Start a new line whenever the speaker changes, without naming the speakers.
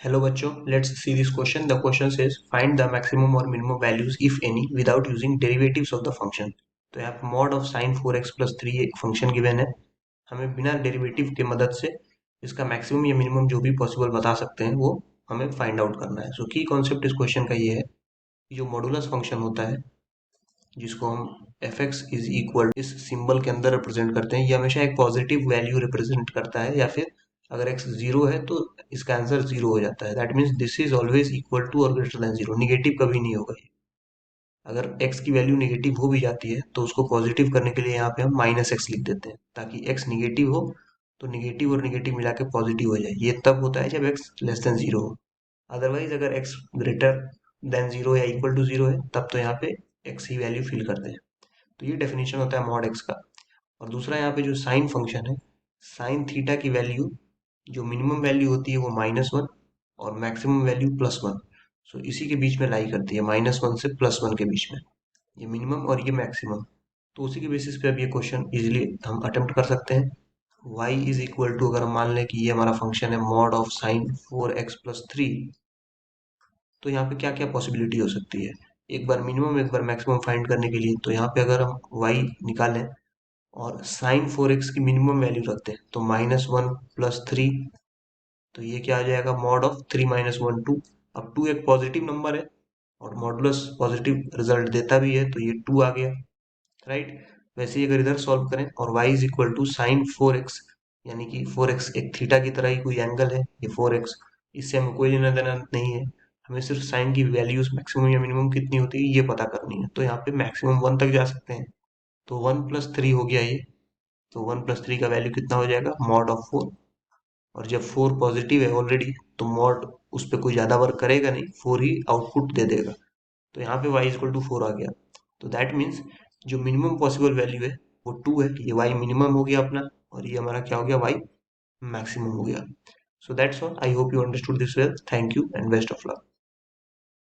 Hello बच्चों, let's see this question. The question says find the maximum और minimum values if any without using derivatives of the function. तो यहाँ पे mod of sine 4x+3 एक function given है. हमें बिना डेरिवेटिव के मदद से इसका मैक्सिमम या मिनिमम जो भी पॉसिबल बता सकते हैं वो हमें फाइंड आउट करना है. सो की कॉन्सेप्ट इस क्वेश्चन का ये है कि जो मॉडुलस फंक्शन होता है जिसको हम एफ एक्स इज इक्वल इस सिंबल के अंदर रिप्रेजेंट करते हैं, ये हमेशा एक पॉजिटिव वैल्यू रिप्रेजेंट करता है, या फिर अगर x जीरो है तो इसका आंसर जीरो हो जाता है. That means this is always equal to और ग्रेटर देन जीरो. निगेटिव कभी नहीं होगा ये. अगर x की वैल्यू निगेटिव हो भी जाती है तो उसको पॉजिटिव करने के लिए यहाँ पे हम -x लिख देते हैं ताकि x निगेटिव हो तो निगेटिव और निगेटिव मिला के पॉजिटिव हो जाए. ये तब होता है जब x लेस देन जीरो हो. अदरवाइज अगर x ग्रेटर देन जीरो या इक्वल टू जीरो है तब तो यहाँ पे x ही वैल्यू फिल करते हैं. तो ये डेफिनेशन होता है मॉड एक्स का. और दूसरा यहाँ पे जो साइन फंक्शन है, साइन थीटा की वैल्यू जो मिनिमम वैल्यू होती है वो -1 और मैक्सिमम वैल्यू +1. सो इसी के बीच में लाई करती है, -1 से +1 के बीच में, ये मिनिमम और ये मैक्सिमम. तो उसी के बेसिस पे अब ये क्वेश्चन इजिली हम अटेम्प्ट कर सकते हैं. y इज इक्वल टू, अगर हम मान लें कि ये हमारा फंक्शन है मॉड ऑफ साइन 4x+3, तो यहाँ पे क्या क्या पॉसिबिलिटी हो सकती है. एक बार मिनिमम एक बार मैक्सिमम फाइंड करने के लिए तो यहाँ पे अगर हम y निकालें और साइन 4x की मिनिमम वैल्यू रखते हैं तो -1 + 3, तो ये क्या आ जाएगा मॉड ऑफ 3 - 1 2. अब 2 एक पॉजिटिव नंबर है और मॉडुलस पॉजिटिव रिजल्ट देता भी है तो ये 2 आ गया, राइट. वैसे ही अगर इधर सॉल्व करें और y is equal to sine 4x, यानी कि 4x एक थीटा की तरह ही कोई एंगल है, ये 4x, इससे हमें कोई लेना देना नहीं है. हमें सिर्फ साइन की वैल्यूज मैक्सिमम या मिनिमम कितनी होती है ये पता करनी है. तो यहाँ पे मैक्सिमम 1 तक जा सकते हैं. तो 1 + 3 हो गया ये. तो 1 + 3 का वैल्यू कितना हो जाएगा मॉड ऑफ 4. और जब 4 पॉजिटिव है ऑलरेडी तो मॉड उस पर कोई ज़्यादा वर्क करेगा नहीं, 4 ही आउटपुट दे देगा. तो यहाँ पे y इक्वल टू 4 आ गया. तो दैट मीन्स जो मिनिमम पॉसिबल वैल्यू है वो 2 है. ये y मिनिमम हो गया अपना और ये हमारा क्या हो गया y मैक्सिमम हो गया. So that's all. I hope you understood this well. Thank you and best of luck.